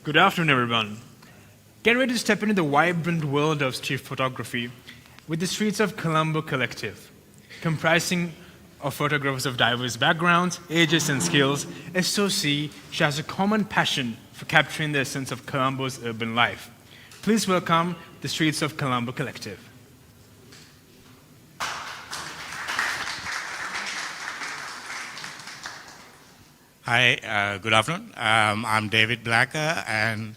Good afternoon, everyone. Get ready to step into the vibrant world of street photography with the Streets of Colombo Collective. Comprising of photographers of diverse backgrounds, ages, and skills, SOC shares a common passion for capturing the essence of Colombo's urban life. Please welcome the Streets of Colombo Collective. Hi, good afternoon. I'm David Blacker, and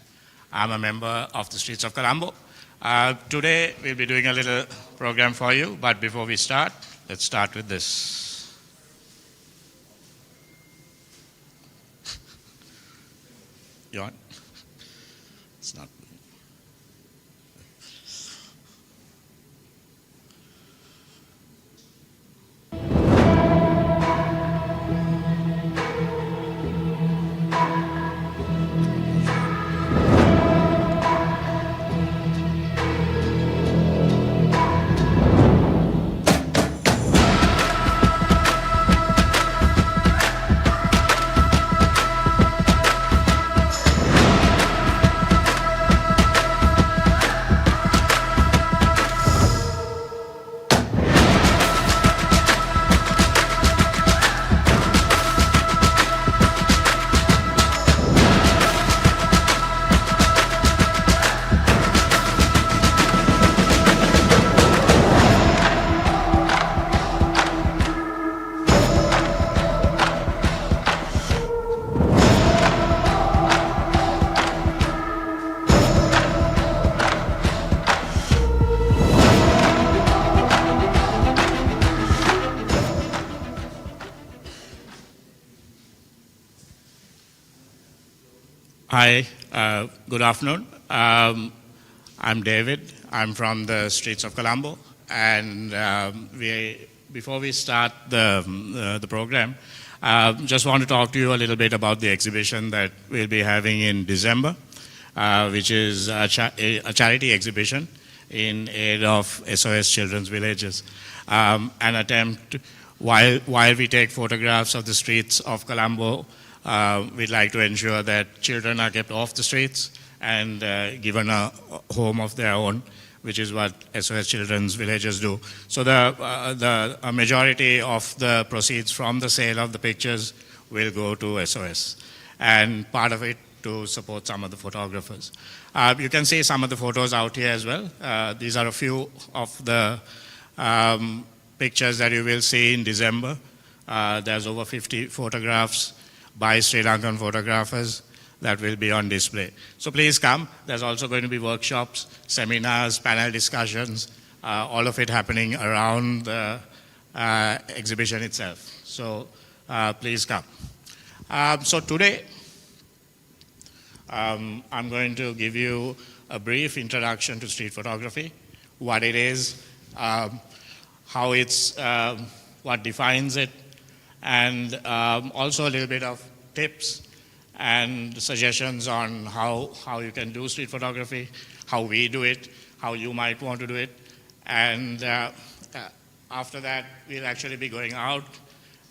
I'm a member of the Streets of Colombo. Today, we'll be doing a little program for you, but before we start, let's start with this. You on? It's not. Hi, good afternoon. I'm David. I'm from the Streets of Colombo, and before we start the program, just want to talk to you a little bit about the exhibition that we'll be having in December, which is a charity exhibition in aid of SOS Children's Villages. An attempt, while we take photographs of the streets of Colombo, we'd like to ensure that children are kept off the streets and given a home of their own, which is what SOS Children's Villages do. So a majority of the proceeds from the sale of the pictures will go to SOS, and part of it to support some of the photographers. You can see some of the photos out here as well. These are a few of the pictures that you will see in December. There's over 50 photographs by Sri Lankan photographers that will be on display. So please come. There's also going to be workshops, seminars, panel discussions, all of it happening around the exhibition itself. So please come. So today, I'm going to give you a brief introduction to street photography, what it is, how it's, what defines it, and also a little bit of tips and suggestions on how you can do street photography, how we do it, how you might want to do it. And after that, we'll actually be going out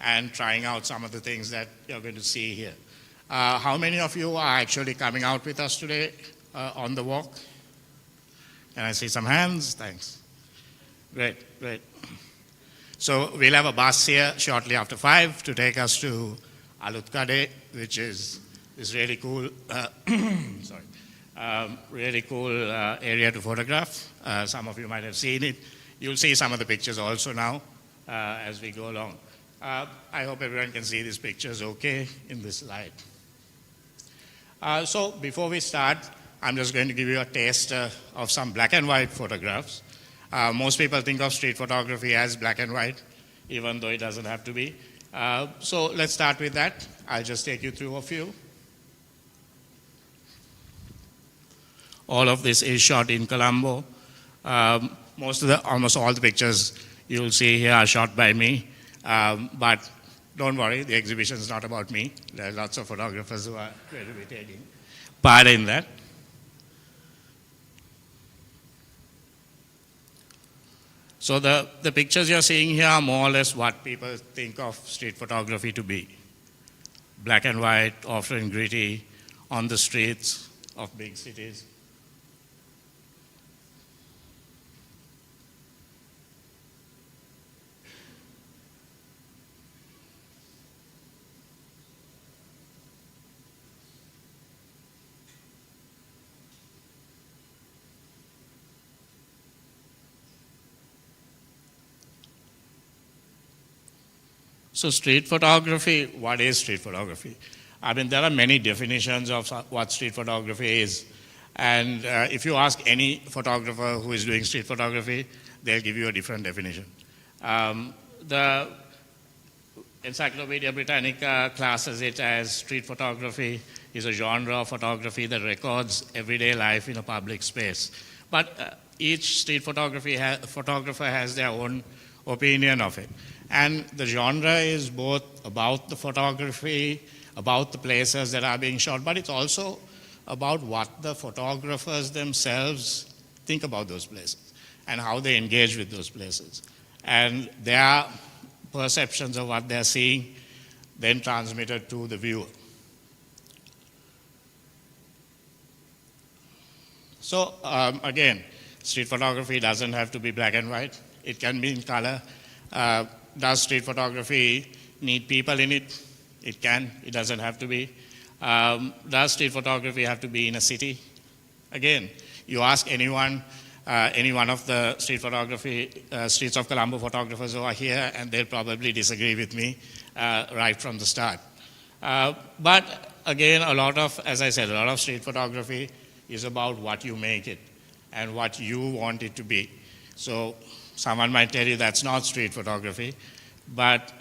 and trying out some of the things that you're going to see here. How many of you are actually coming out with us today on the walk? Can I see some hands? Thanks. Great, great. So we'll have a bus here shortly after 5 to take us to Alutkade, which is this really cool, really cool area to photograph. Some of you might have seen it. You'll see some of the pictures also now as we go along. I hope everyone can see these pictures okay in this light. So before we start, I'm just going to give you a taste of some black and white photographs. Most people think of street photography as black and white, even though it doesn't have to be. So let's start with that. I'll just take you through a few. All of this is shot in Colombo. Almost all the pictures you'll see here are shot by me. But don't worry, the exhibition is not about me. There are lots of photographers who are going to be taking part in that. So the pictures you're seeing here are more or less what people think of street photography to be. Black and white, often gritty, on the streets, of big cities. So street photography, what is street photography? I mean, there are many definitions of what street photography is. And if you ask any photographer who is doing street photography, they'll give you a different definition. The Encyclopedia Britannica classes it as street photography is a genre of photography that records everyday life in a public space. But each street photographer has their own opinion of it. And the genre is both about the photography, about the places that are being shot, but it's also about what the photographers themselves think about those places and how they engage with those places. And their perceptions of what they're seeing then transmitted to the viewer. So again, street photography doesn't have to be black and white. It can be in color. Does street photography need people in it? It can. It doesn't have to be. Does street photography have to be in a city? Again, you ask anyone, any one of the Streets of Colombo photographers who are here, and they'll probably disagree with me right from the start. But again, as I said, a lot of street photography is about what you make it and what you want it to be. So someone might tell you that's not street photography, but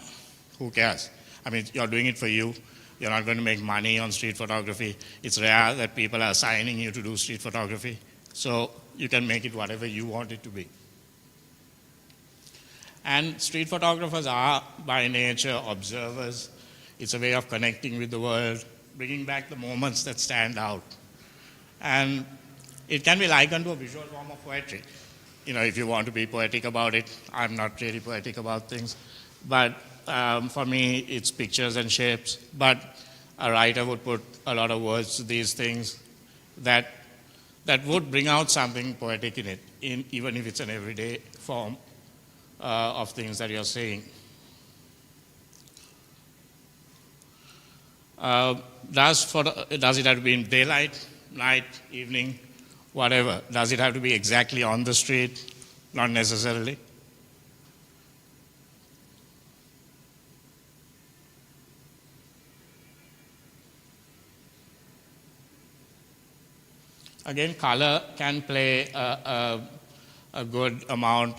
who cares? I mean, you're doing it for you. You're not going to make money on street photography. It's rare that people are assigning you to do street photography. So you can make it whatever you want it to be. And street photographers are, by nature, observers. It's a way of connecting with the world, bringing back the moments that stand out. And it can be likened to a visual form of poetry. You know, if you want to be poetic about it, I'm not really poetic about things. But for me, it's pictures and shapes. But a writer would put a lot of words to these things that would bring out something poetic in it, even if it's an everyday form of things that you're saying. Does it have to be in daylight, night, evening, whatever? Does it have to be exactly on the street? Not necessarily. Again, color can play a good amount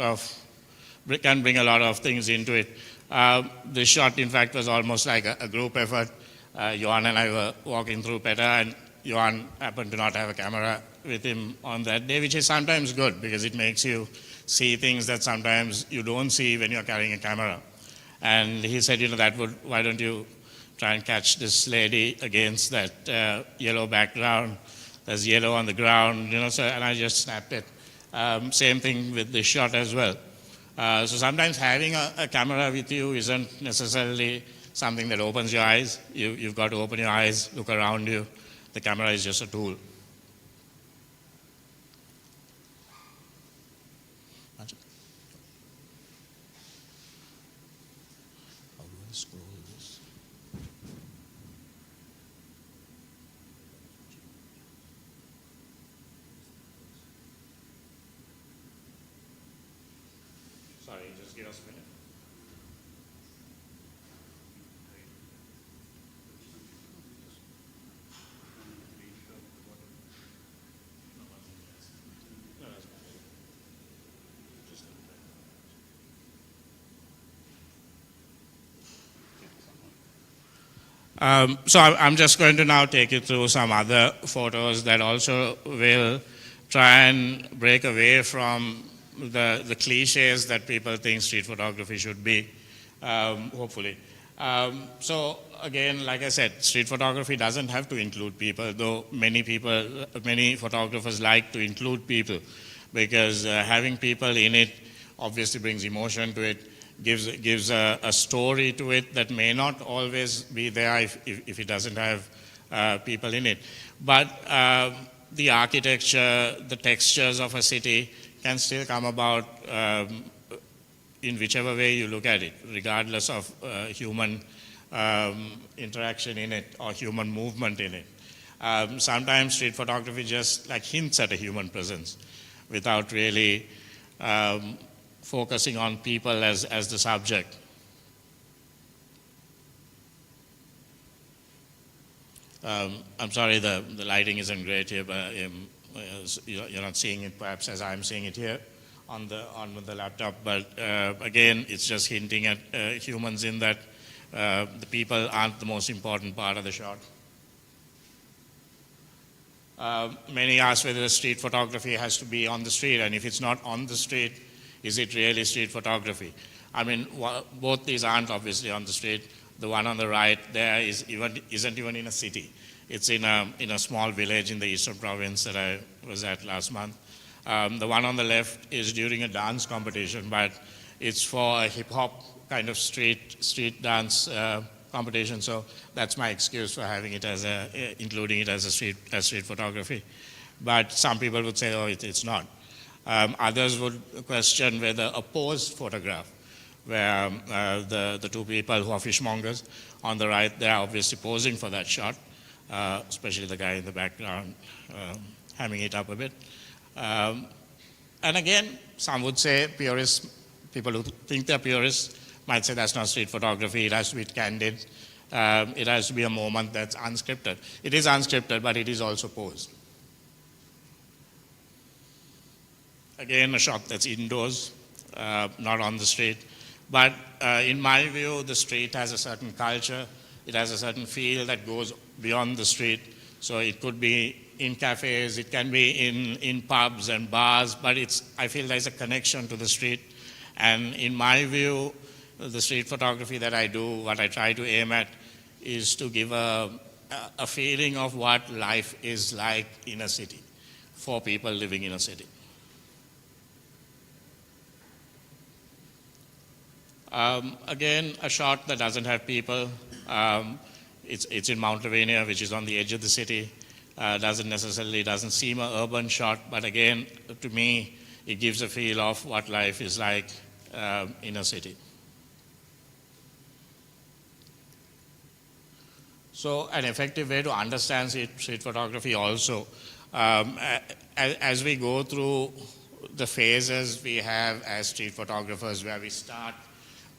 can bring a lot of things into it. This shot, in fact, was almost like a group effort. Johan and I were walking through Petter, and Johan happened to not have a camera with him on that day, which is sometimes good because it makes you see things that sometimes you don't see when you're carrying a camera. And he said, why don't you try and catch this lady against that yellow background? There's yellow on the ground, and I just snapped it. Same thing with this shot as well. So sometimes having a camera with you isn't necessarily something that opens your eyes. You've got to open your eyes, look around you. The camera is just a tool. How do I scroll this? Sorry, just give us a minute. So I'm just going to now take you through some other photos that also will try and break away from the cliches that people think street photography should be, hopefully. So again, like I said, street photography doesn't have to include people, though many photographers like to include people, because having people in it obviously brings emotion to it, gives a story to it that may not always be there if it doesn't have people in it. But the architecture, the textures of a city can still come about in whichever way you look at it, regardless of human interaction in it or human movement in it. Sometimes street photography just like hints at a human presence without really focusing on people as the subject. I'm sorry the lighting isn't great here, but you're not seeing it perhaps as I'm seeing it here on the laptop. But again, it's just hinting at humans in that the people aren't the most important part of the shot. Many ask whether the street photography has to be on the street, and if it's not on the street, is it really street photography? I mean, both these aren't obviously on the street. The one on the right there isn't even in a city. It's in a small village in the eastern province that I was at last month. The one on the left is during a dance competition, but it's for a hip-hop kind of street dance competition. So that's my excuse for having it as including it as street photography. But some people would say, oh, it's not. Others would question whether a posed photograph, where the two people who are fishmongers on the right, they're obviously posing for that shot, especially the guy in the background hamming it up a bit. And again, some would say purists, people who think they're purists, might say that's not street photography, it has to be candid, it has to be a moment that's unscripted. It is unscripted, but it is also posed. Again, a shot that's indoors, not on the street. But in my view, the street has a certain culture, it has a certain feel that goes beyond the street. So it could be in cafes, it can be in pubs and bars, but I feel there's a connection to the street. And in my view, the street photography that I do, what I try to aim at, is to give a feeling of what life is like in a city, for people living in a city. Again, a shot that doesn't have people. It's in Mount Lavinia, which is on the edge of the city. Doesn't seem an urban shot, but again, to me, it gives a feel of what life is like in a city. So an effective way to understand street photography also, as we go through the phases we have as street photographers, where we start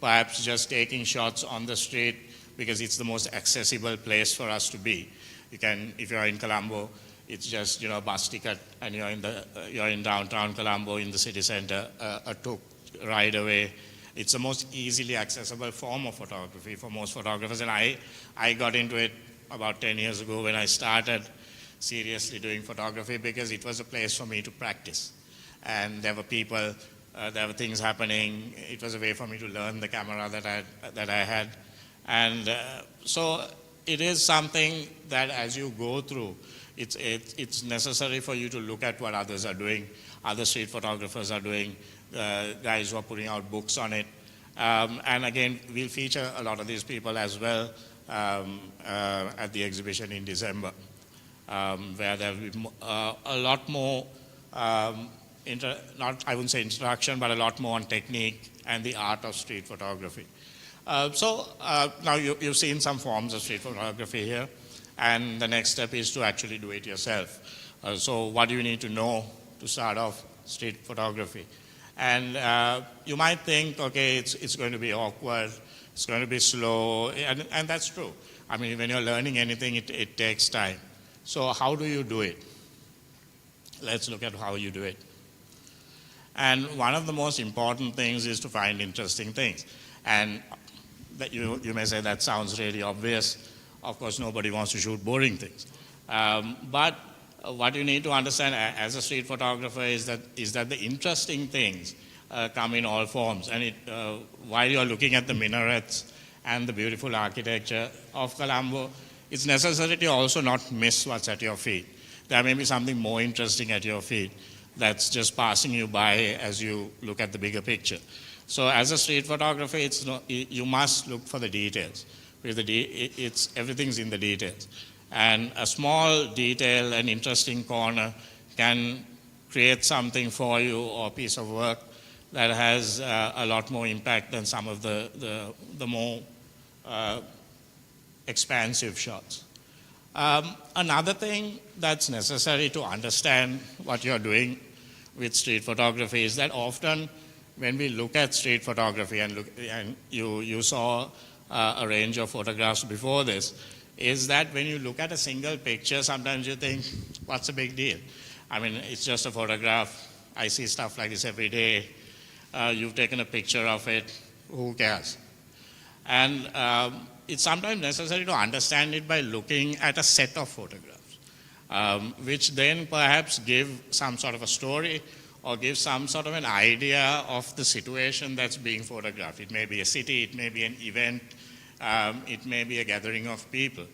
perhaps just taking shots on the street because it's the most accessible place for us to be. You can, if you're in Colombo, it's just a bus ticket, and you're in downtown Colombo in the city center, a tuk ride away. It's the most easily accessible form of photography for most photographers, and I got into it about 10 years ago when I started seriously doing photography, because it was a place for me to practice. And there were people, there were things happening. It was a way for me to learn the camera that I had. And so it is something that as you go through, it's necessary for you to look at what others are doing, other street photographers are doing, guys who are putting out books on it. And again, we'll feature a lot of these people as well at the exhibition in December, where there will be a lot more, not I wouldn't say introduction, but a lot more on technique and the art of street photography. So now you've seen some forms of street photography here, and the next step is to actually do it yourself. So what do you need to know to start off street photography? And you might think, okay, it's going to be awkward, it's going to be slow, and that's true. I mean, when you're learning anything, it takes time. So how do you do it? Let's look at how you do it. And one of the most important things is to find interesting things. And that you may say that sounds really obvious. Of course, nobody wants to shoot boring things. But what you need to understand as a street photographer is that the interesting things come in all forms. And while you're looking at the minarets and the beautiful architecture of Colombo, it's necessary to also not miss what's at your feet. There may be something more interesting at your feet that's just passing you by as you look at the bigger picture. So as a street photographer, you must look for the details, because everything's in the details. And a small detail, an interesting corner can create something for you or a piece of work that has a lot more impact than some of the more expansive shots. Another thing that's necessary to understand what you're doing with street photography is that often when we look at street photography, and you saw a range of photographs before this, is that when you look at a single picture, sometimes you think, what's the big deal? I mean, it's just a photograph. I see stuff like this every day. You've taken a picture of it. Who cares? And it's sometimes necessary to understand it by looking at a set of photographs, which then perhaps give some sort of a story or give some sort of an idea of the situation that's being photographed. It may be a city, it may be an event, it may be a gathering of people.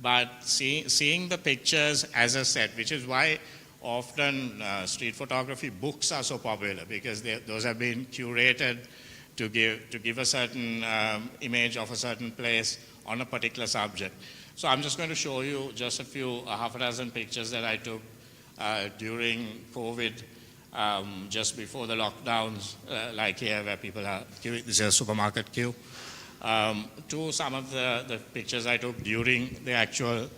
But seeing the pictures as a set, which is why often street photography books are so popular, because those have been curated to give a certain image of a certain place on a particular subject. So I'm just going to show you just half a dozen pictures that I took during COVID, just before the lockdowns, like here where people are queuing. This is a supermarket queue. To some of the pictures I took during the actual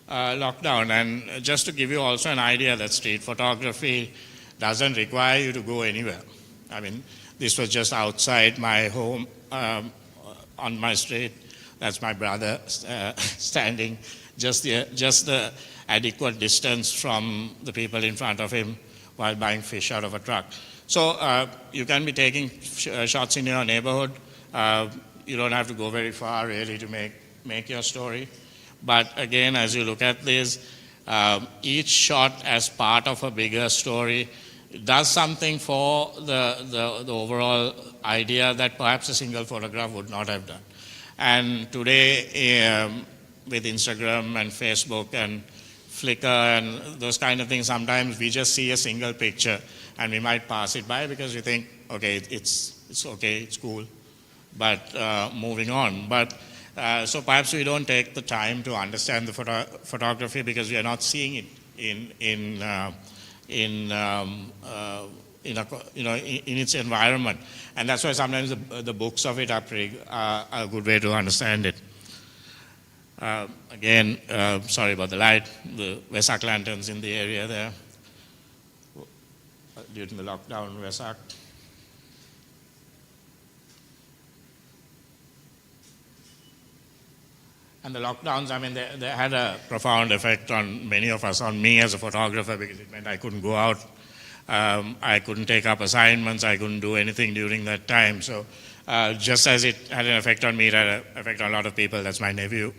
lockdown. And just to give you also an idea that street photography doesn't require you to go anywhere. I mean, this was just outside my home, on my street. That's my brother standing just the adequate distance from the people in front of him while buying fish out of a truck. So you can be taking shots in your neighborhood. You don't have to go very far really to make your story. But again, as you look at this, each shot as part of a bigger story does something for the overall idea that perhaps a single photograph would not have done. And today, with Instagram and Facebook and Flickr and those kind of things, sometimes we just see a single picture and we might pass it by because we think, okay, it's okay, it's cool, but moving on. But so perhaps we don't take the time to understand the photography because we are not seeing it in its environment, and that's why sometimes the books of it are a good way to understand it. Again, sorry about the light. The Vesak lanterns in the area there during the lockdown, Vesak. And the lockdowns, I mean, they had a profound effect on many of us, on me as a photographer, because it meant I couldn't go out. I couldn't take up assignments. I couldn't do anything during that time. So just as it had an effect on me, it had an effect on a lot of people. That's my nephew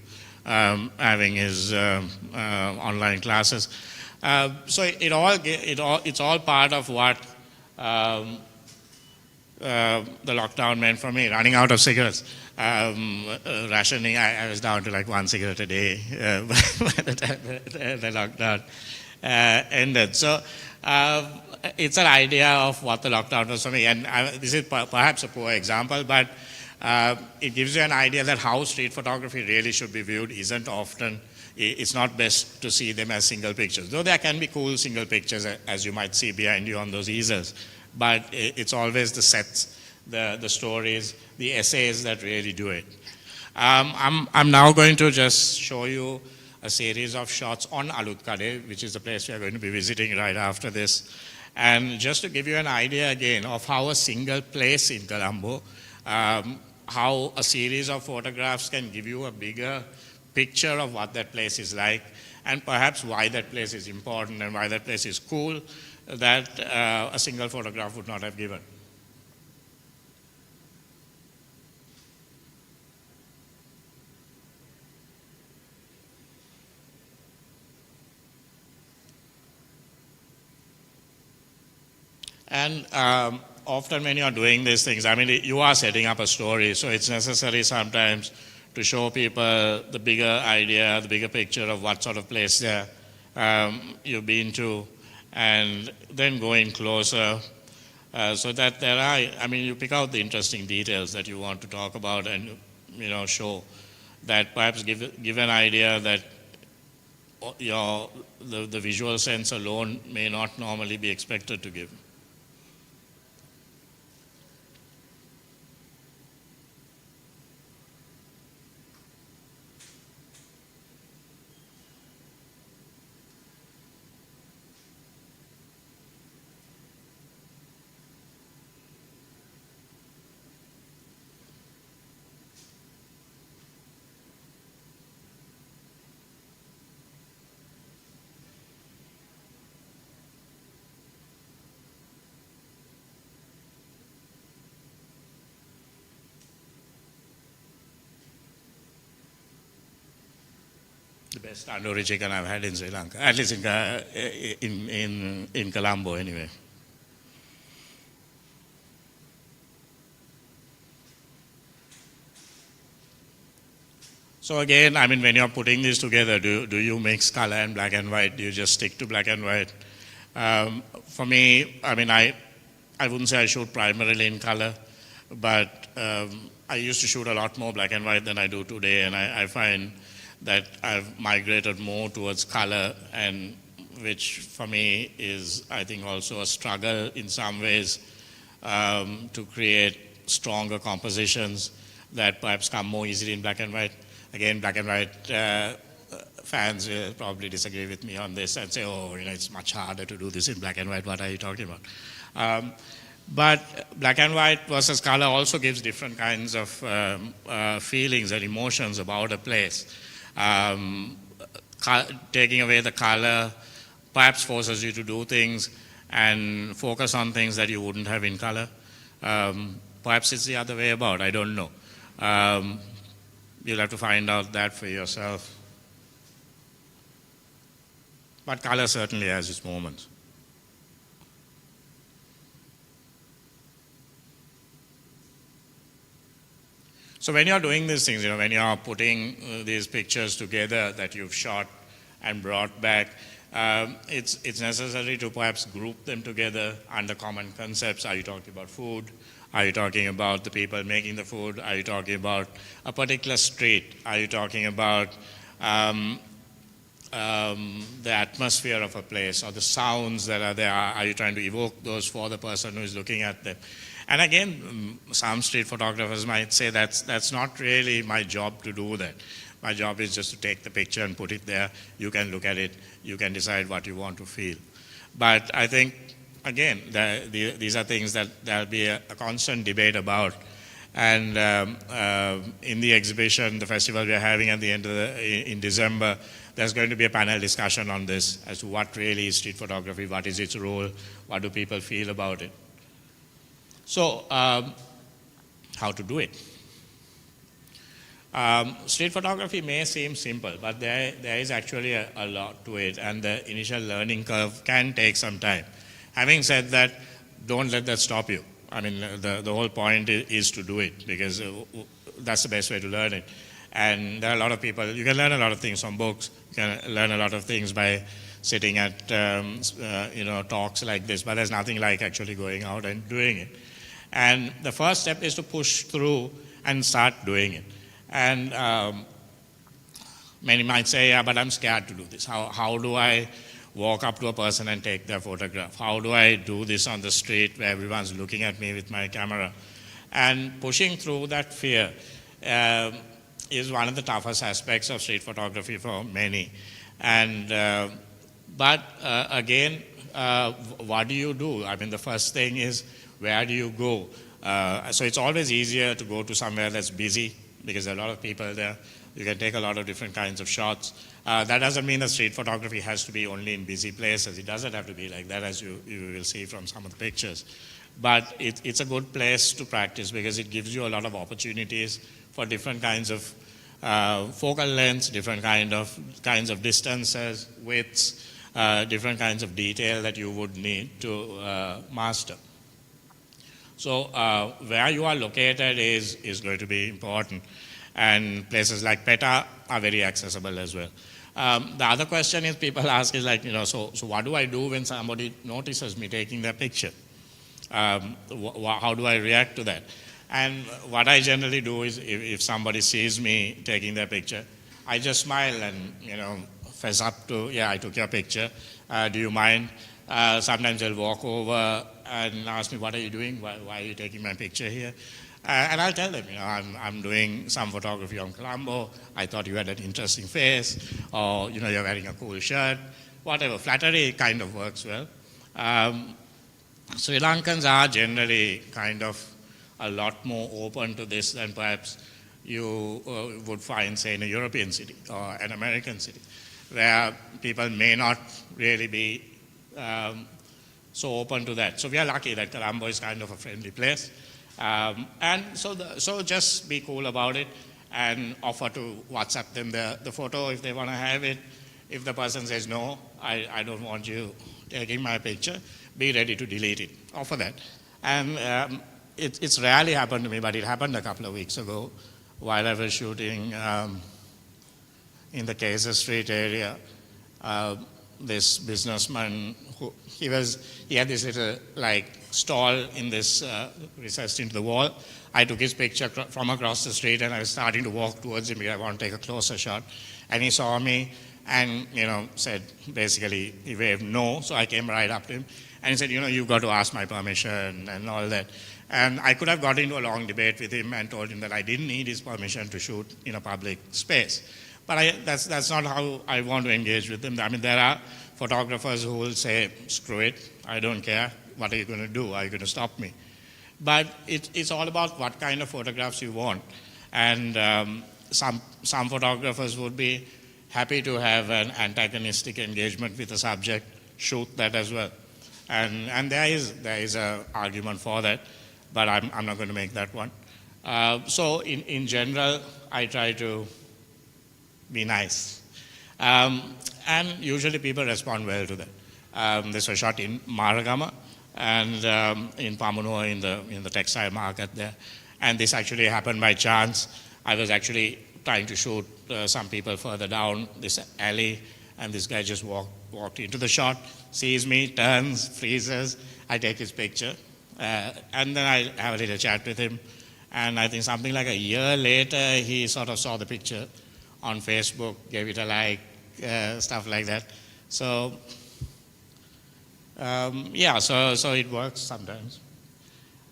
having his online classes. So it's all part of what the lockdown meant for me. Running out of cigarettes, rationing. I was down to like one cigarette a day by the time the lockdown ended. So it's an idea of what the lockdown was for me. And this is perhaps a poor example, but it gives you an idea that how street photography really should be viewed isn't often. It's not best to see them as single pictures, though there can be cool single pictures, as you might see behind you on those easels. But it's always the sets, the stories, the essays that really do it. I'm now going to just show you a series of shots on Alutkade, which is the place we are going to be visiting right after this. And just to give you an idea again of how a single place in Colombo, how a series of photographs can give you a bigger picture of what that place is like, and perhaps why that place is important and why that place is cool, that a single photograph would not have given. And often when you're doing these things, I mean, you are setting up a story, so it's necessary sometimes to show people the bigger idea, the bigger picture of what sort of place you've been to, and then go in closer so that there are, I mean, you pick out the interesting details that you want to talk about and, show that perhaps give an idea that the visual sense alone may not normally be expected to give. The best tandoori chicken I've had in Sri Lanka, at least in Colombo anyway. So again, I mean, when you're putting this together, do you mix color and black and white? Do you just stick to black and white? For me, I mean, I wouldn't say I shoot primarily in color, but I used to shoot a lot more black and white than I do today, and I find that I've migrated more towards color, and which for me is, I think, also a struggle in some ways to create stronger compositions that perhaps come more easily in black and white. Again, black and white fans will probably disagree with me on this and say, oh, it's much harder to do this in black and white. What are you talking about? But black and white versus color also gives different kinds of feelings and emotions about a place. Taking away the color perhaps forces you to do things and focus on things that you wouldn't have in color. Perhaps it's the other way about, I don't know. You'll have to find out that for yourself. But color certainly has its moments. So when you're doing these things, when you're putting these pictures together that you've shot and brought back, it's necessary to perhaps group them together under common concepts. Are you talking about food? Are you talking about the people making the food? Are you talking about a particular street? Are you talking about the atmosphere of a place or the sounds that are there? Are you trying to evoke those for the person who is looking at them? And again, some street photographers might say that's not really my job to do that. My job is just to take the picture and put it there. You can look at it. You can decide what you want to feel. But I think, again, these are things that there'll be a constant debate about. And in the exhibition, the festival we're having at the end of in December, there's going to be a panel discussion on this as to what really is street photography, what is its role, what do people feel about it. So, how to do it? Street photography may seem simple, but there is actually a lot to it, and the initial learning curve can take some time. Having said that, don't let that stop you. I mean, the whole point is to do it, because that's the best way to learn it. And there are a lot of people, you can learn a lot of things from books, you can learn a lot of things by sitting at talks like this, but there's nothing like actually going out and doing it. And the first step is to push through and start doing it. And many might say, yeah, but I'm scared to do this. How do I walk up to a person and take their photograph? How do I do this on the street where everyone's looking at me with my camera? And pushing through that fear is one of the toughest aspects of street photography for many. And but again, what do you do? I mean, the first thing is, where do you go? So it's always easier to go to somewhere that's busy, because there are a lot of people there. You can take a lot of different kinds of shots. That doesn't mean that street photography has to be only in busy places. It doesn't have to be like that, as you will see from some of the pictures. But it's a good place to practice, because it gives you a lot of opportunities for different kinds of focal lengths, different kinds of distances, widths, different kinds of detail that you would need to master. So where you are located is going to be important, and places like PETA are very accessible as well. The other question is, people ask is like, so what do I do when somebody notices me taking their picture? How do I react to that? And what I generally do is, if somebody sees me taking their picture, I just smile and fess up to, yeah, I took your picture. Do you mind? Sometimes they'll walk over and ask me, what are you doing? Why are you taking my picture here? And I'll tell them, I'm doing some photography on Colombo. I thought you had an interesting face, or you're wearing a cool shirt. Whatever, flattery kind of works well. Sri Lankans are generally kind of a lot more open to this than perhaps you would find, say, in a European city or an American city, where people may not really be so open to that. So we are lucky that Colombo is kind of a friendly place. And so just be cool about it and offer to WhatsApp them the photo if they want to have it. If the person says, no, I don't want you taking my picture, be ready to delete it. Offer that. And it's rarely happened to me, but it happened a couple of weeks ago while I was shooting in the Kaiser Street area. This businessman, he had this little stall in this recessed into the wall. I took his picture from across the street and I was starting to walk towards him because I want to take a closer shot. And he saw me and said, basically, he waved no, so I came right up to him. And he said, you've got to ask my permission and all that. And I could have got into a long debate with him and told him that I didn't need his permission to shoot in a public space. But that's not how I want to engage with them. I mean, there are photographers who will say, screw it, I don't care. What are you going to do? Are you going to stop me? But it's all about what kind of photographs you want. And some photographers would be happy to have an antagonistic engagement with the subject, shoot that as well. And there is an argument for that, but I'm not going to make that one. So in general, I try to be nice. And usually people respond well to that. This was shot in Maragama and in Pamunua in the textile market there. And this actually happened by chance. I was actually trying to shoot some people further down this alley, and this guy just walked into the shot, sees me, turns, freezes. I take his picture, and then I have a little chat with him. And I think something like a year later, he sort of saw the picture on Facebook, gave it a like, stuff like that. So, so it works sometimes.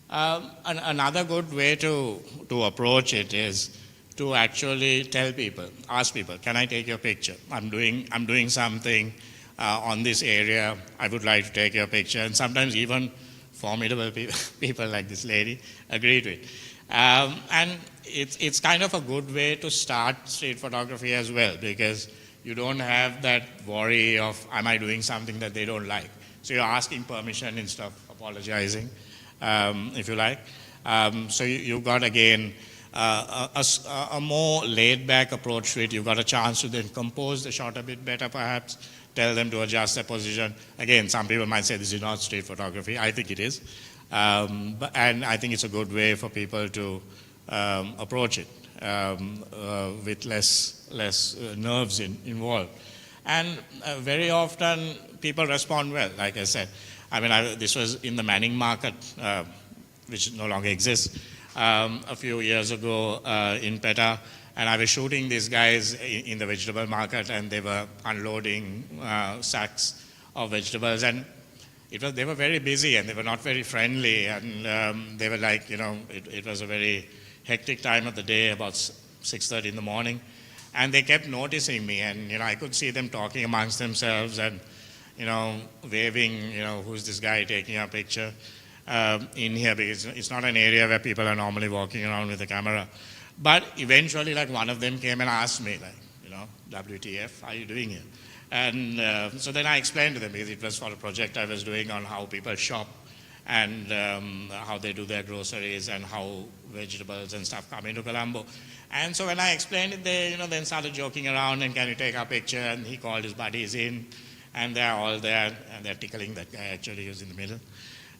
Another good way to approach it is to actually tell people, ask people, can I take your picture? I'm doing something on this area. I would like to take your picture. And sometimes even formidable people like this lady agree to it. And it's kind of a good way to start street photography as well, because you don't have that worry of, am I doing something that they don't like? So you're asking permission instead of apologizing, if you like. So you've got, again, a more laid-back approach to it. You've got a chance to then compose the shot a bit better, perhaps, tell them to adjust their position. Again, some people might say this is not street photography. I think it is. And I think it's a good way for people to approach it with less nerves involved. And very often people respond well, like I said. I mean, this was in the Manning market, which no longer exists, a few years ago in Peta, and I was shooting these guys in the vegetable market, and they were unloading sacks of vegetables, and they were very busy, and they were not very friendly, and they were like, it was a very hectic time of the day, about 6:30 in the morning, and they kept noticing me, and I could see them talking amongst themselves and waving, who's this guy taking a picture in here, because it's not an area where people are normally walking around with a camera. But eventually, one of them came and asked me, WTF, are you doing here? And so then I explained to them, because it was for a project I was doing on how people shop and how they do their groceries and how vegetables and stuff come into Colombo. And so when I explained it, they then started joking around, and can you take our picture? And he called his buddies in, and they're all there, and they're tickling that guy actually who's in the middle.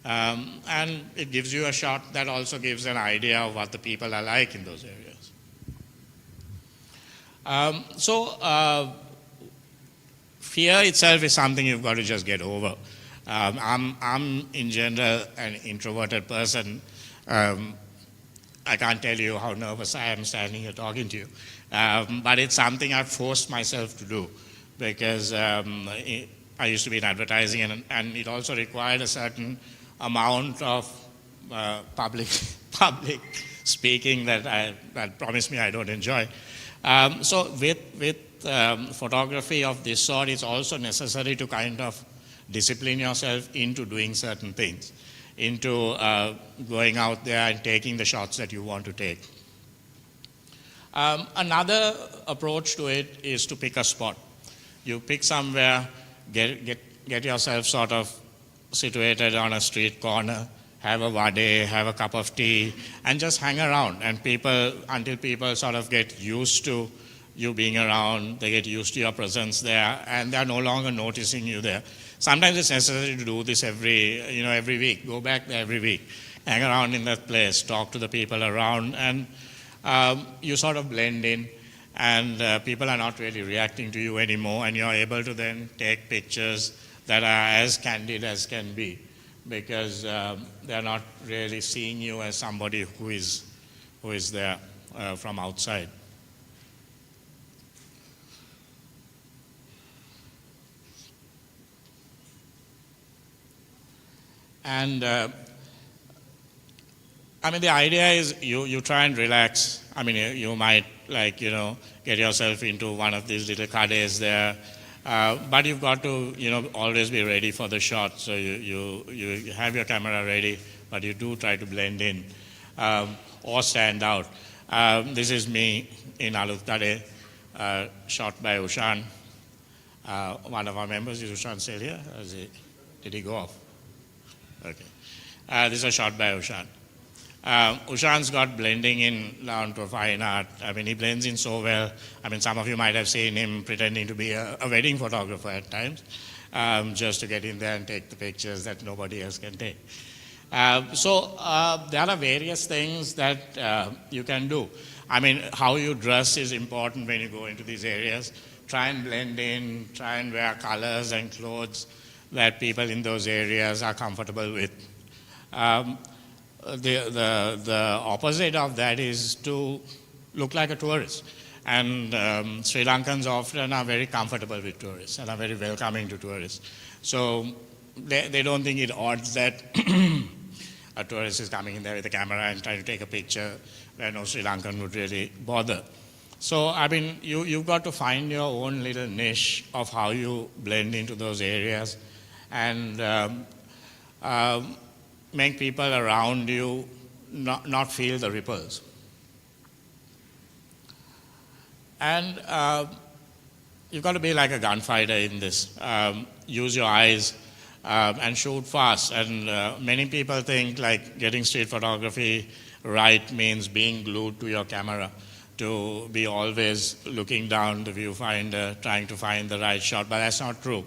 And it gives you a shot that also gives an idea of what the people are like in those areas. Fear itself is something you've got to just get over. I'm in general an introverted person. I can't tell you how nervous I am standing here talking to you. But it's something I've forced myself to do, because I used to be in advertising, and it also required a certain amount of public public speaking that promised me I don't enjoy. So with photography of this sort, it's also necessary to kind of discipline yourself into doing certain things, into going out there and taking the shots that you want to take. Another approach to it is to pick a spot. You pick somewhere, get yourself sort of situated on a street corner, have a vade, have a cup of tea, and just hang around. And until people sort of get used to you being around, they get used to your presence there, and they're no longer noticing you there. Sometimes it's necessary to do this every week. Go back there every week, hang around in that place, talk to the people around, and you sort of blend in, and people are not really reacting to you anymore, and you're able to then take pictures that are as candid as can be, because they're not really seeing you as somebody who is there from outside. And the idea is you try and relax. You might get yourself into one of these little cades there, but you've got to always be ready for the shot. So you have your camera ready, but you do try to blend in or stand out. This is me in Alutade, shot by Ushan. One of our members. Is Ushan still here? Did he go off? Okay. This is a shot by Ushan. Ushan's got blending in down to fine art. He blends in so well. Some of you might have seen him pretending to be a wedding photographer at times, just to get in there and take the pictures that nobody else can take. So there are various things that you can do. How you dress is important when you go into these areas. Try and blend in, try and wear colors and clothes that people in those areas are comfortable with. The opposite of that is to look like a tourist. And Sri Lankans often are very comfortable with tourists and are very welcoming to tourists. So they don't think it odd that a tourist is coming in there with a camera and trying to take a picture where no Sri Lankan would really bother. So, you've got to find your own little niche of how you blend into those areas and make people around you not feel the ripples. And you've got to be like a gunfighter in this. Use your eyes and shoot fast. And many people think like getting street photography right means being glued to your camera, to be always looking down the viewfinder, trying to find the right shot, but that's not true.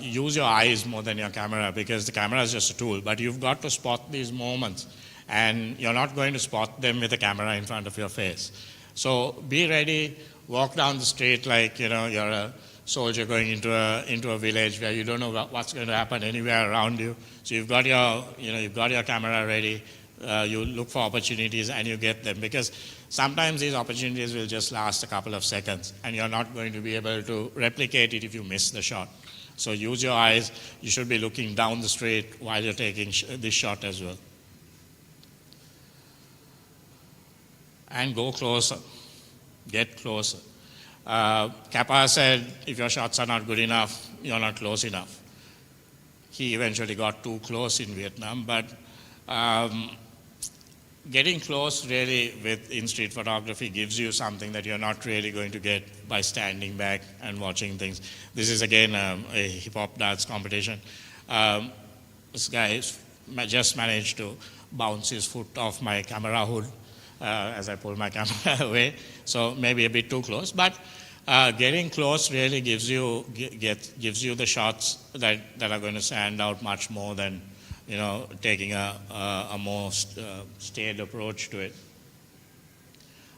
Use your eyes more than your camera, because the camera is just a tool, but you've got to spot these moments, and you're not going to spot them with the camera in front of your face. So be ready, walk down the street like you're a soldier going into a village where you don't know what's going to happen anywhere around you. So you've got your camera ready. You look for opportunities and you get them, because sometimes these opportunities will just last a couple of seconds and you're not going to be able to replicate it if you miss the shot. So use your eyes. You should be looking down the street while you're taking this shot as well. And go closer. Get closer. Kappa said, if your shots are not good enough, you're not close enough. He eventually got too close in Vietnam, but getting close really in street photography gives you something that you're not really going to get by standing back and watching things. This is again a hip-hop dance competition. This guy just managed to bounce his foot off my camera hood as I pull my camera away, so maybe a bit too close. But getting close really gives you the shots that are going to stand out much more than taking a more staid approach to it.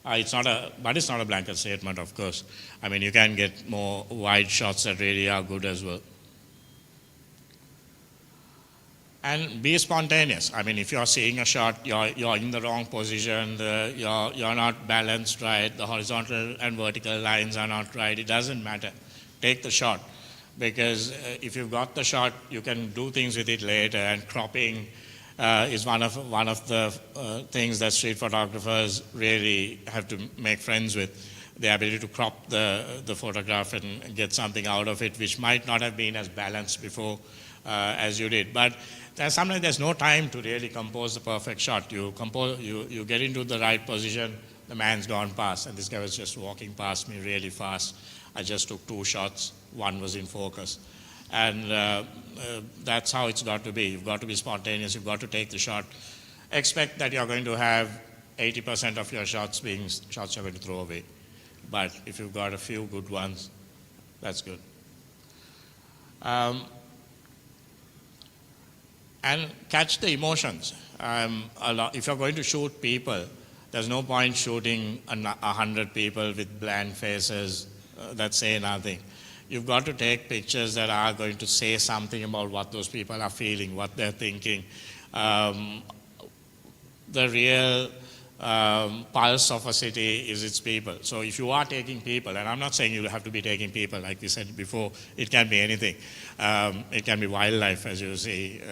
It's not a blanket statement, of course. You can get more wide shots that really are good as well. And be spontaneous. If you're seeing a shot, you're in the wrong position, you're not balanced right, the horizontal and vertical lines are not right, it doesn't matter. take the shot, because if you've got the shot, you can do things with it later, and cropping is one of the things that street photographers really have to make friends with. The ability to crop the photograph and get something out of it, which might not have been as balanced before as you did. But sometimes there's no time to really compose the perfect shot. You get into the right position, the man's gone past, and this guy was just walking past me really fast. I just took 2 shots, one was in focus. And that's how it's got to be. You've got to be spontaneous, you've got to take the shot. Expect that you're going to have 80% of your shots being shots you're going to throw away. But if you've got a few good ones, that's good. And catch the emotions. If you're going to shoot people, there's no point shooting 100 people with bland faces that say nothing. You've got to take pictures that are going to say something about what those people are feeling, what they're thinking. The real pulse of a city is its people. So if you are taking people, and I'm not saying you have to be taking people, like we said before, it can be anything. It can be wildlife, as you see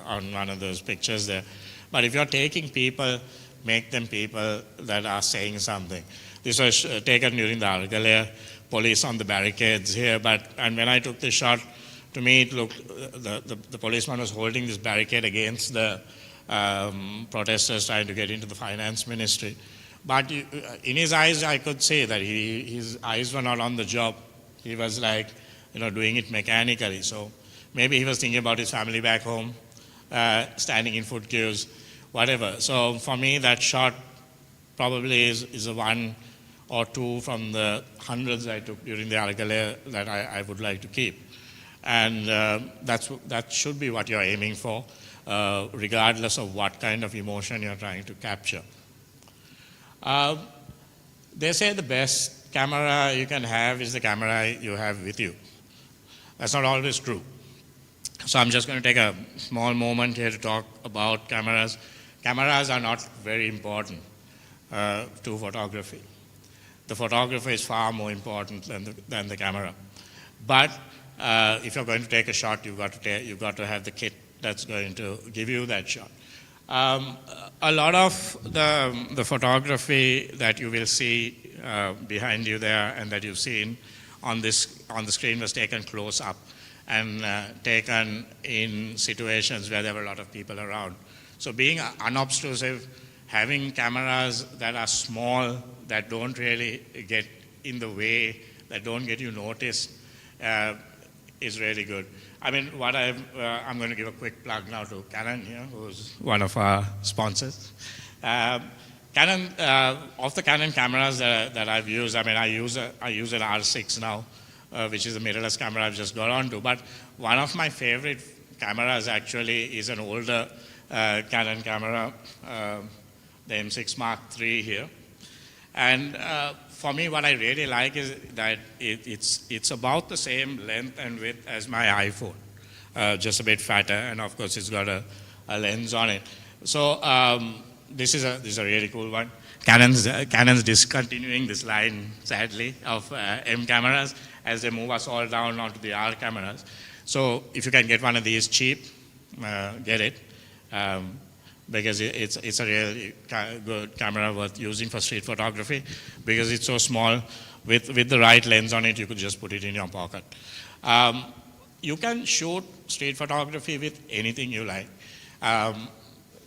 on one of those pictures there. But if you're taking people, make them people that are saying something. This was taken during the Argalea, police on the barricades here, and when I took this shot, to me it looked, the policeman was holding this barricade against the protesters trying to get into the finance ministry. But in his eyes, I could say that his eyes were not on the job. He was like, doing it mechanically. So maybe he was thinking about his family back home, standing in food queues, whatever. So for me, that shot probably is a 1 or 2 from the hundreds I took during the Argalea that I would like to keep. And that should be what you're aiming for, regardless of what kind of emotion you're trying to capture. They say the best camera you can have is the camera you have with you. That's not always true. So I'm just going to take a small moment here to talk about cameras. Cameras are not very important to photography. The photographer is far more important than the camera. But if you're going to take a shot, you've got to have the kit that's going to give you that shot. A lot of the photography that you will see behind you there and that you've seen on the screen was taken close up and taken in situations where there were a lot of people around. So being unobtrusive, having cameras that are small, that don't really get in the way, that don't get you noticed, is really good. I mean, I'm going to give a quick plug now to Canon here, who's one of our sponsors. Canon, of the Canon cameras that I've used, I use an R6 now, which is a mirrorless camera I've just got onto. But one of my favorite cameras actually is an older Canon camera, the M6 Mark III here. And for me, what I really like is that it's about the same length and width as my iPhone, just a bit fatter, and of course it's got a lens on it. So this is a really cool one. Canon's discontinuing this line, sadly, of M cameras as they move us all down onto the R cameras. So if you can get one of these cheap, get it. Because it's a really good camera worth using for street photography, because it's so small. With the right lens on it, you could just put it in your pocket. You can shoot street photography with anything you like.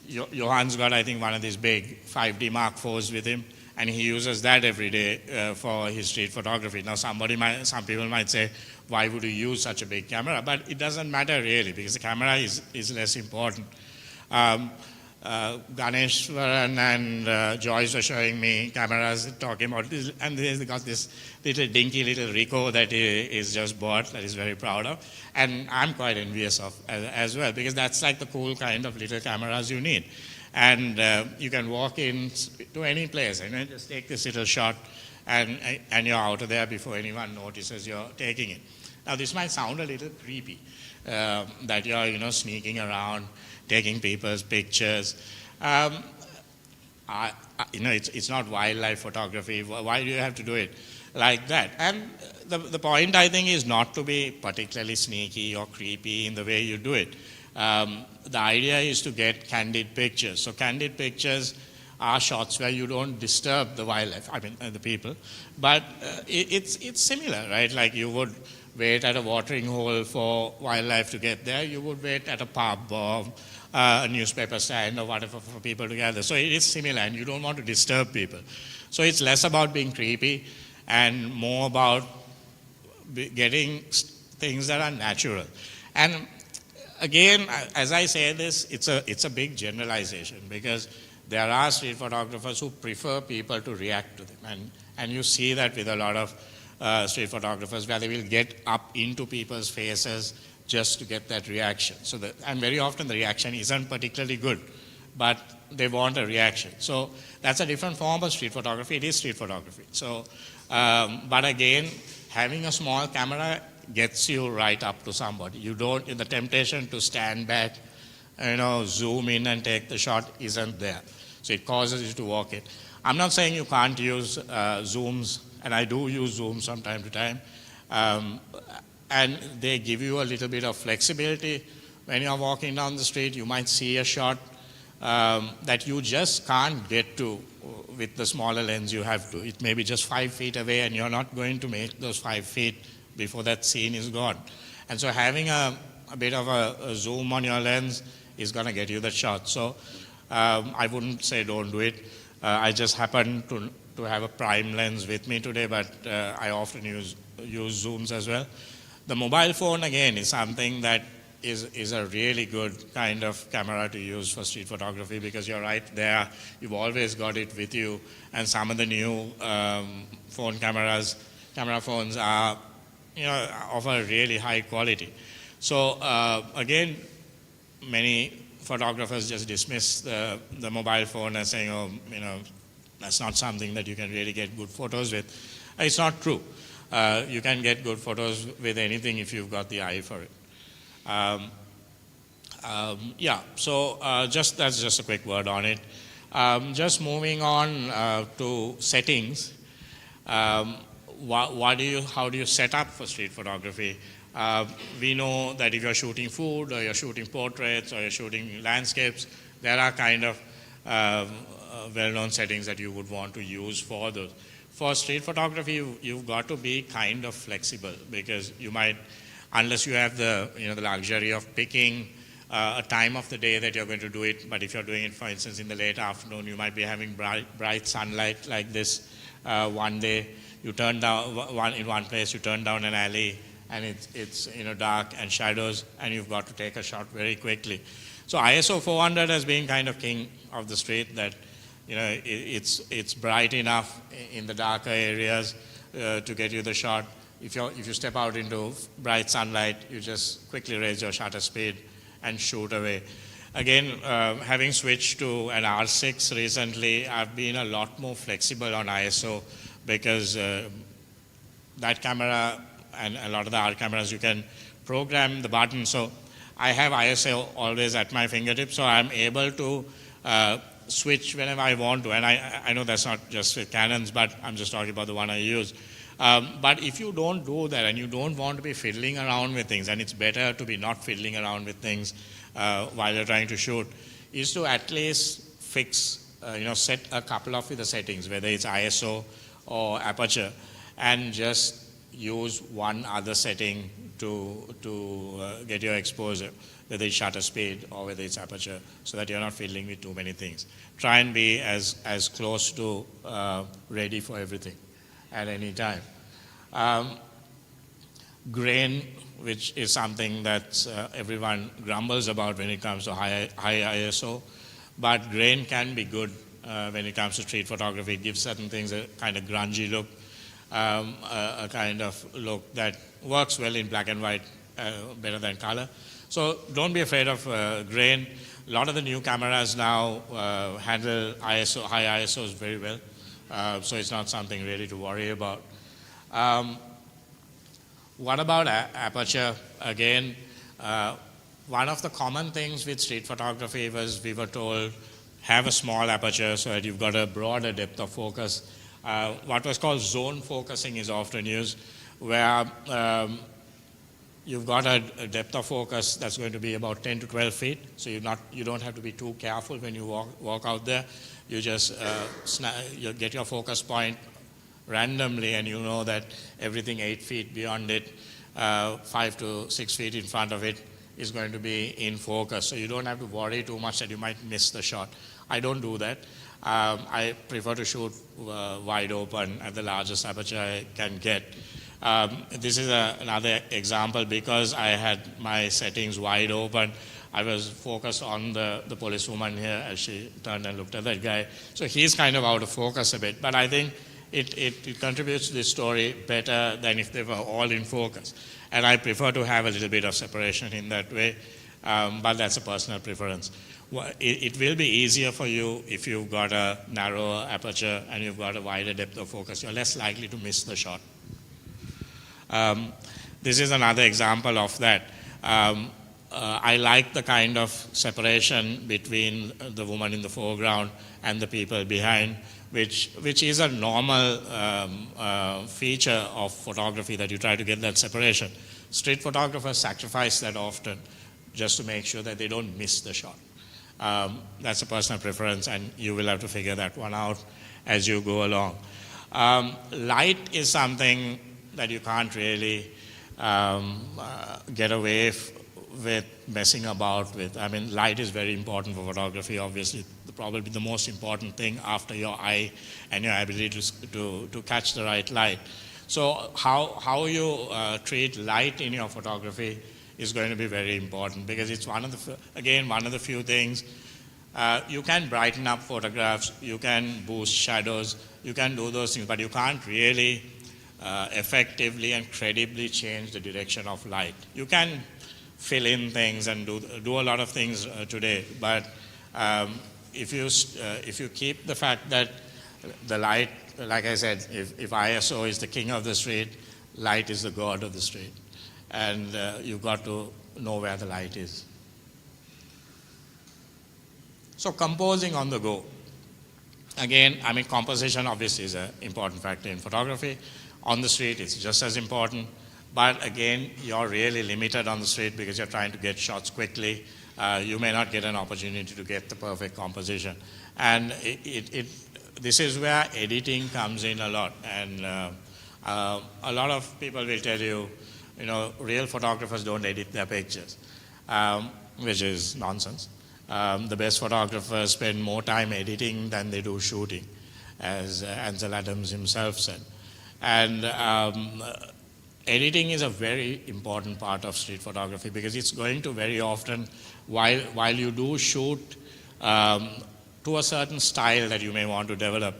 Johan's got, I think, one of these big 5D Mark IVs with him, and he uses that every day for his street photography. Now, some people might say, why would you use such a big camera? But it doesn't matter really, because the camera is less important. Ganeshwaran and Joyce were showing me cameras talking about this, and they got this little dinky little Ricoh that he is just bought, that he's very proud of, and I'm quite envious of as well, because that's like the cool kind of little cameras you need. And you can walk in to any place and just take this little shot, and you're out of there before anyone notices you're taking it. Now this might sound a little creepy, that you're sneaking around, taking people's pictures. It's not wildlife photography. Why do you have to do it? like that. And the point, I think, is not to be particularly sneaky or creepy in the way you do it. The idea is to get candid pictures. So candid pictures are shots where you don't disturb the wildlife, I mean the people, but it's similar, right? Like you would wait at a watering hole for wildlife to get there, you would wait at a pub or a newspaper stand or whatever for people to gather. So it is similar, and you don't want to disturb people. So it's less about being creepy and more about getting things that are natural. And again, as I say this, it's a big generalization, because there are street photographers who prefer people to react to them. And you see that with a lot of street photographers, where they will get up into people's faces just to get that reaction. And very often the reaction isn't particularly good, but they want a reaction. So that's a different form of street photography. It is street photography. So, but again, having a small camera gets you right up to somebody. You don't, the temptation to stand back, zoom in and take the shot isn't there. So it causes you to walk it. I'm not saying you can't use zooms, and I do use zooms from time to time. And they give you a little bit of flexibility. When you're walking down the street, you might see a shot that you just can't get to with the smaller lens you have to. It may be just 5 feet away, and you're not going to make those 5 feet before that scene is gone. And so having a bit of a zoom on your lens is going to get you the shot. So I wouldn't say don't do it. I just happen to have a prime lens with me today, but I often use zooms as well. The mobile phone, again, is something that is a really good kind of camera to use for street photography, because you're right there. You've always got it with you. And some of the new camera phones are of a really high quality. So again, many photographers just dismiss the mobile phone as saying, that's not something that you can really get good photos with. It's not true. You can get good photos with anything if you've got the eye for it. So that's just a quick word on it. Just moving on to settings. How do you set up for street photography? We know that if you're shooting food, or you're shooting portraits, or you're shooting landscapes, there are kind of well-known settings that you would want to use for those. For street photography, you've got to be kind of flexible, because you might, unless you have the luxury of picking a time of the day that you're going to do it, but if you're doing it, for instance, in the late afternoon, you might be having bright sunlight like this. One day, you turn down in one place, you turn down an alley, and it's dark and shadows, and you've got to take a shot very quickly. So ISO 400 has been kind of king of the street, that it's bright enough in the darker areas to get you the shot. If you step out into bright sunlight, you just quickly raise your shutter speed and shoot away. Again, having switched to an R6 recently, I've been a lot more flexible on ISO, because that camera and a lot of the R cameras, you can program the button. So I have ISO always at my fingertips, so I'm able to switch whenever I want to. And I know that's not just with Canons, but I'm just talking about the one I use. But if you don't do that, and you don't want to be fiddling around with things, and it's better to be not fiddling around with things while you're trying to shoot, is to at least fix, set a couple of the settings, whether it's ISO or aperture, and just use one other setting to get your exposure, whether it's shutter speed or whether it's aperture, so that you're not fiddling with too many things. Try and be as close to ready for everything at any time. Grain, which is something that everyone grumbles about when it comes to high ISO, but grain can be good when it comes to street photography. It gives certain things a kind of grungy look, a kind of look that works well in black and white, better than color. So don't be afraid of grain. A lot of the new cameras now handle high ISOs very well, so it's not something really to worry about. What about aperture? Again, one of the common things with street photography was, we were told, have a small aperture so that you've got a broader depth of focus. What was called zone focusing is often used, where you've got a depth of focus that's going to be about 10 to 12 feet, so you don't have to be too careful when you walk out there. You just you get your focus point randomly, and you know that everything 8 feet beyond it, 5 to 6 feet in front of it is going to be in focus. So you don't have to worry too much that you might miss the shot. I don't do that. I prefer to shoot wide open at the largest aperture I can get. This is another example. Because I had my settings wide open, I was focused on the policewoman here as she turned and looked at that guy. So he's kind of out of focus a bit, but I think it contributes to the story better than if they were all in focus. And I prefer to have a little bit of separation in that way, but that's a personal preference. It will be easier for you if you've got a narrower aperture and you've got a wider depth of focus. You're less likely to miss the shot. This is another example of that. I like the kind of separation between the woman in the foreground and the people behind, which is a normal feature of photography, that you try to get that separation. Street photographers sacrifice that often just to make sure that they don't miss the shot. That's a personal preference, and you will have to figure that one out as you go along. Light is something that you can't really get away with messing about with. I mean, light is very important for photography, obviously. Probably the most important thing after your eye and your ability to catch the right light. So how you treat light in your photography is going to be very important, because it's one of the few things. You can brighten up photographs, you can boost shadows, you can do those things, but you can't really effectively and credibly change the direction of light. You can fill in things and do a lot of things today, but if you keep the fact that the light, like I said, if ISO is the king of the street, light is the god of the street, and you've got to know where the light is. So composing on the go. Again, I mean, composition obviously is an important factor in photography. On the street, it's just as important. But again, you're really limited on the street because you're trying to get shots quickly. You may not get an opportunity to get the perfect composition. And this is where editing comes in a lot. And a lot of people will tell you, real photographers don't edit their pictures, which is nonsense. The best photographers spend more time editing than they do shooting, as Ansel Adams himself said. And editing is a very important part of street photography, because it's going to very often, while you do shoot to a certain style that you may want to develop,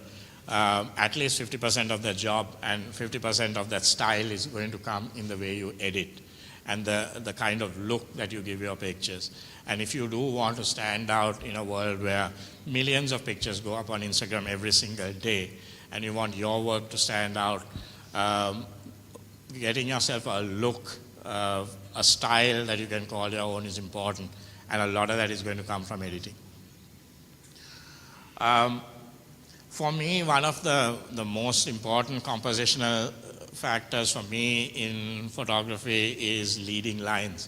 at least 50% of the job and 50% of that style is going to come in the way you edit and the kind of look that you give your pictures. And if you do want to stand out in a world where millions of pictures go up on Instagram every single day, and you want your work to stand out, getting yourself a look, a style that you can call your own is important, and a lot of that is going to come from editing. For me, one of the most important compositional factors for me in photography is leading lines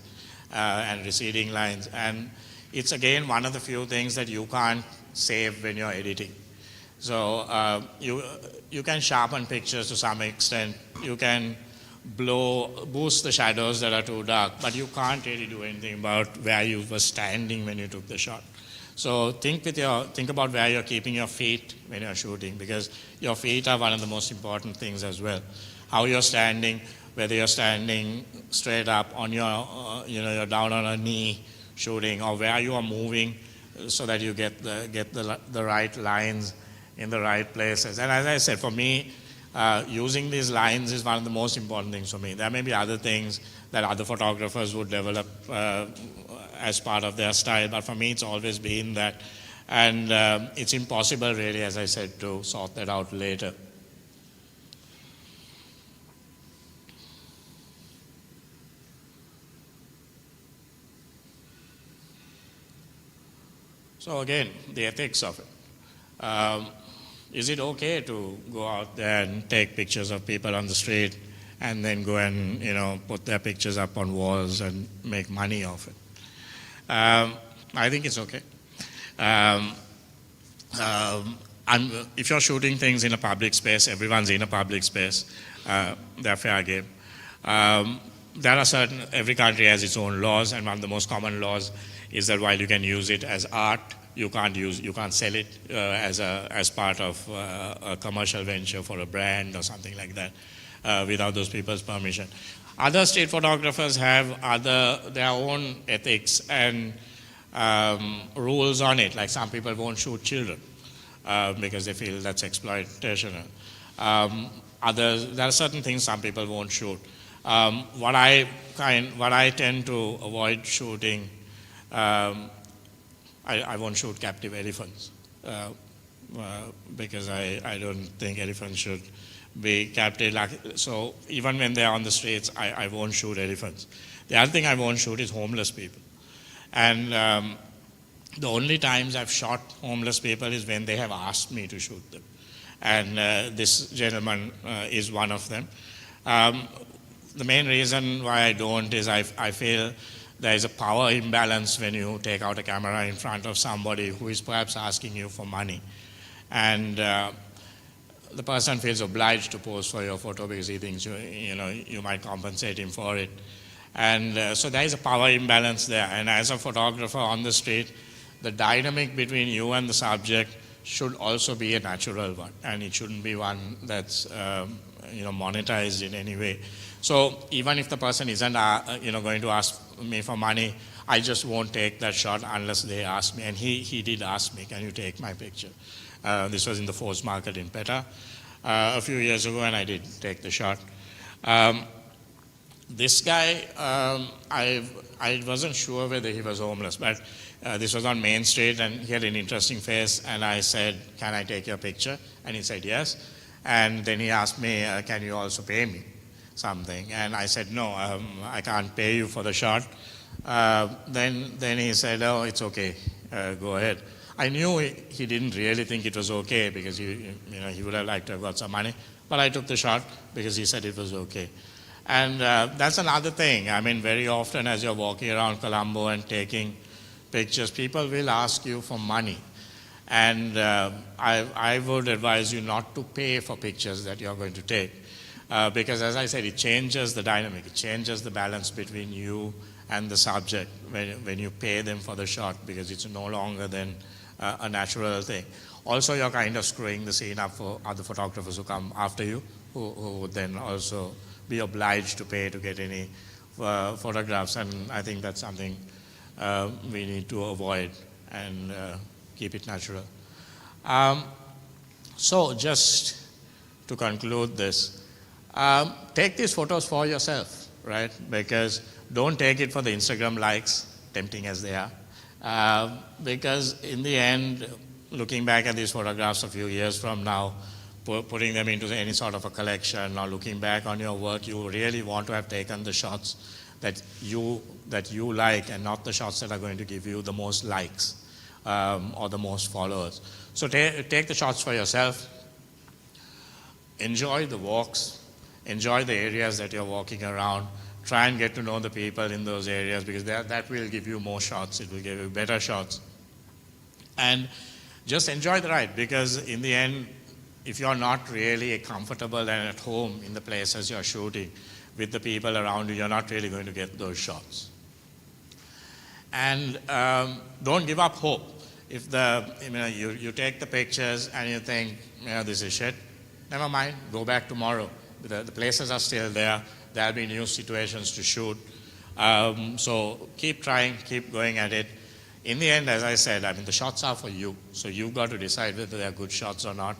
and receding lines. And it's again one of the few things that you can't save when you're editing. So you can sharpen pictures to some extent. You can boost the shadows that are too dark, but you can't really do anything about where you were standing when you took the shot. So think about where you're keeping your feet when you're shooting, because your feet are one of the most important things as well. How you're standing, whether you're standing straight up on your, you're down on a knee shooting, or where you are moving so that you get the right lines in the right places. And as I said, for me, using these lines is one of the most important things for me. There may be other things that other photographers would develop as part of their style, but for me it's always been that. And it's impossible really, as I said, to sort that out later. So again, the ethics of it. is it okay to go out there and take pictures of people on the street and then go and put their pictures up on walls and make money off it? I think it's okay. If you're shooting things in a public space, everyone's in a public space, they're fair game. There are every country has its own laws, and one of the most common laws is that while you can use it as art, you can't sell it as part of a commercial venture for a brand or something like that without those people's permission. Other street photographers have their own ethics and rules on it. Like some people won't shoot children because they feel that's exploitation. There are certain things some people won't shoot. What I tend to avoid shooting, I won't shoot captive elephants because I don't think elephants should be captive. So even when they're on the streets, I won't shoot elephants. The other thing I won't shoot is homeless people. And the only times I've shot homeless people is when they have asked me to shoot them. And this gentleman is one of them. The main reason why I don't is I feel there is a power imbalance when you take out a camera in front of somebody who is perhaps asking you for money. And the person feels obliged to pose for your photo because he thinks you might compensate him for it. And so there is a power imbalance there. And as a photographer on the street, the dynamic between you and the subject should also be a natural one, and it shouldn't be one that's monetized in any way. So even if the person isn't going to ask me for money, I just won't take that shot unless they ask me. And he did ask me, can you take my picture? This was in the Force Market in Petta a few years ago, and I did take the shot. This guy, I wasn't sure whether he was homeless, but this was on Main Street, and he had an interesting face, and I said, can I take your picture? And he said yes. And then he asked me, can you also pay me something? And I said, no, I can't pay you for the shot. Then he said, oh, it's okay, go ahead. I knew he didn't really think it was okay because he would have liked to have got some money, but I took the shot because he said it was okay. And that's another thing. I mean, very often as you're walking around Colombo and taking pictures, people will ask you for money. And I would advise you not to pay for pictures that you're going to take. Because as I said, it changes the dynamic. It changes the balance between you and the subject when you pay them for the shot, because it's no longer then a natural thing. Also, you're kind of screwing the scene up for other photographers who come after you, who would then also be obliged to pay to get any photographs. And I think that's something we need to avoid and keep it natural. So just to conclude this, take these photos for yourself, right? Because don't take it for the Instagram likes, tempting as they are. Because in the end, looking back at these photographs a few years from now, putting them into any sort of a collection or looking back on your work, you really want to have taken the shots that you like and not the shots that are going to give you the most likes or the most followers. So take the shots for yourself. Enjoy the walks. Enjoy the areas that you're walking around. Try and get to know the people in those areas, because that will give you more shots. It will give you better shots. And just enjoy the ride, because in the end, if you're not really comfortable and at home in the places you're shooting with the people around you, you're not really going to get those shots. And don't give up hope. If you take the pictures and you think, this is shit, never mind, go back tomorrow. The places are still there. There'll be new situations to shoot. So keep trying, keep going at it. In the end, as I said, the shots are for you. So you've got to decide whether they're good shots or not.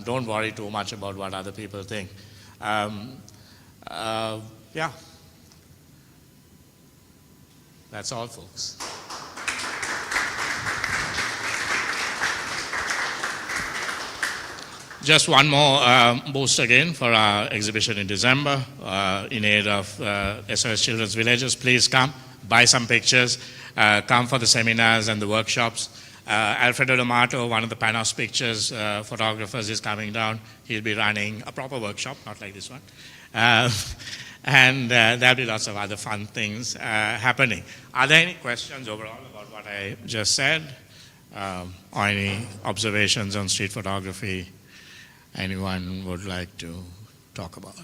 Don't worry too much about what other people think. Yeah. That's all, folks. Just one more boost again for our exhibition in December in aid of SOS Children's Villages. Please come, buy some pictures, come for the seminars and the workshops. Alfredo D'Amato, one of the Panos Pictures photographers, is coming down. He'll be running a proper workshop, not like this one. And there'll be lots of other fun things happening. Are there any questions overall about what I just said? Or any observations on street photography anyone would like to talk about?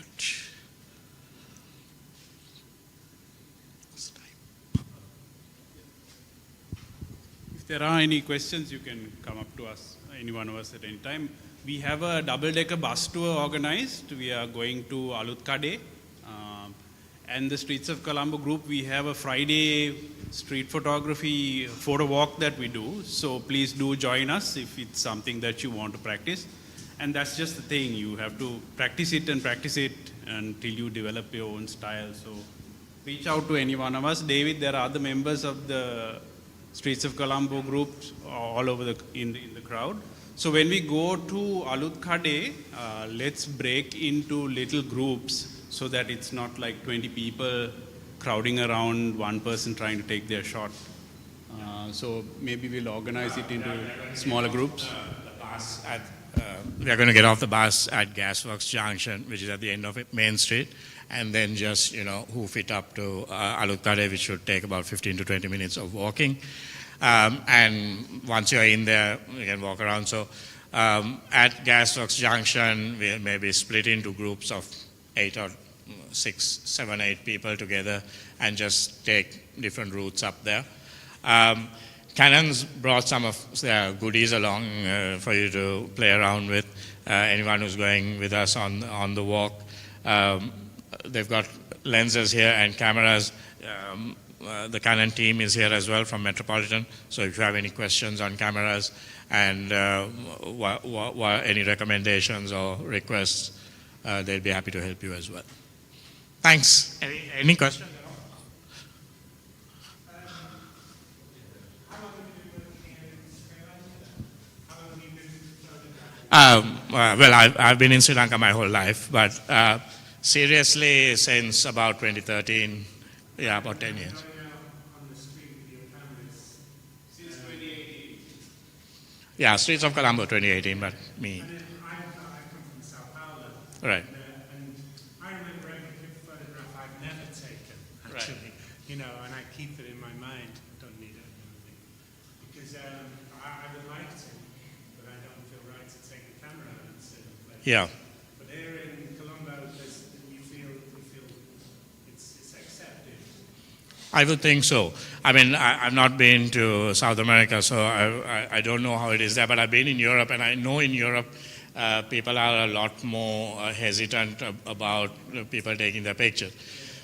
If there are any questions, you can come up to us, any one of us at any time. We have a double-decker bus tour organized. We are going to Alutkade. And the Streets of Colombo group, we have a Friday street photography photo walk that we do. So please do join us if it's something that you want to practice. And that's just the thing. You have to practice it until you develop your own style. So reach out to any one of us. David, there are other members of the Streets of Colombo groups all over in the crowd. So when we go to Alutkade, let's break into little groups so that it's not like 20 people crowding around one person trying to take their shot. So maybe we'll organize it into smaller groups. We are going to get off the bus at Gasworks Junction, which is at the end of Main Street, and then just, hoof it up to Alutkade, which should take about 15 to 20 minutes of walking. And once you're in there, you can walk around. So at Gasworks Junction, we'll maybe split into groups of 8 or 6, 7, 8 people together and just take different routes up there. Canon's brought some of their goodies along for you to play around with. Anyone who's going with us on the walk. They've got lenses here and cameras. The Canon team is here as well from Metropolitan. So if you have any questions on cameras and any recommendations or requests, they'll be happy to help you as well. Thanks. Any questions? Well, I've been in Sri Lanka my whole life, but seriously since about 2013, yeah, about 10 years. Since 2018. Yeah, Streets of Colombo 2018, but me. I come from Sao Paulo. Right. And I remember every photograph I've never taken, actually. And I keep it in my mind. I don't need it or anything. Because I would like to, but I don't feel right to take the camera and sit and play. Yeah. But here in Colombo, we feel it's accepted. I would think so. I mean, I've not been to South America, so I don't know how it is there, but I've been in Europe, and I know in Europe people are a lot more hesitant about people taking their pictures.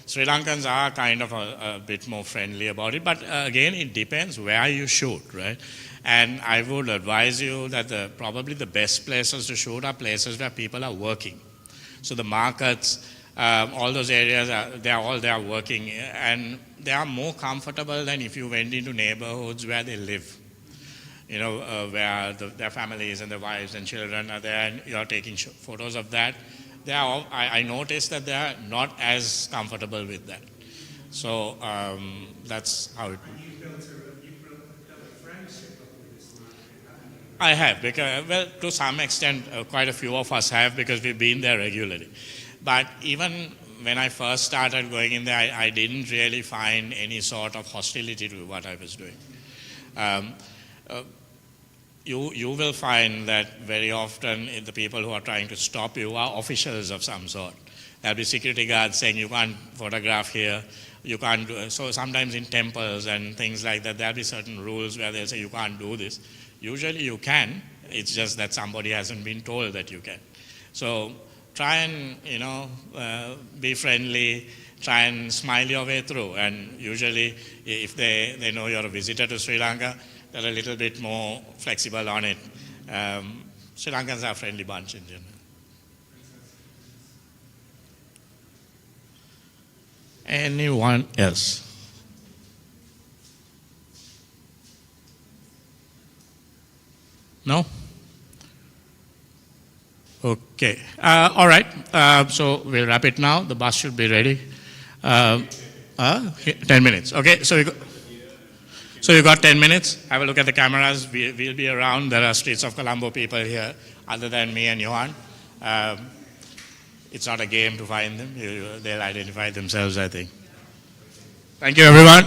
Sri Lankans are kind of a bit more friendly about it, but again, it depends where you shoot, right? And I would advise you that probably the best places to shoot are places where people are working. So the markets, all those areas, they are all there working, and they are more comfortable than if you went into neighborhoods where they live. Where their families and their wives and children are there, and you're taking photos of that. I noticed that they are not as comfortable with that. So that's how it. And you built a friendship with this market, haven't you? I have, because, well, to some extent, quite a few of us have, because we've been there regularly. But even when I first started going in there, I didn't really find any sort of hostility to what I was doing. You will find that very often the people who are trying to stop you are officials of some sort. There'll be security guards saying you can't photograph here, you can't do it. So sometimes in temples and things like that, there'll be certain rules where they'll say you can't do this. Usually you can, it's just that somebody hasn't been told that you can. So try and, be friendly, try and smile your way through. And usually if they know you're a visitor to Sri Lanka, they're a little bit more flexible on it. Sri Lankans are a friendly bunch in general. Anyone else? No? Okay. All right. So we'll wrap it now. The bus should be ready. 10 minutes. Okay. So we go. So you got 10 minutes. Have a look at the cameras. We'll be around. There are Streets of Colombo people here, other than me and Johan. It's not a game to find them. They'll identify themselves, I think. Thank you, everyone.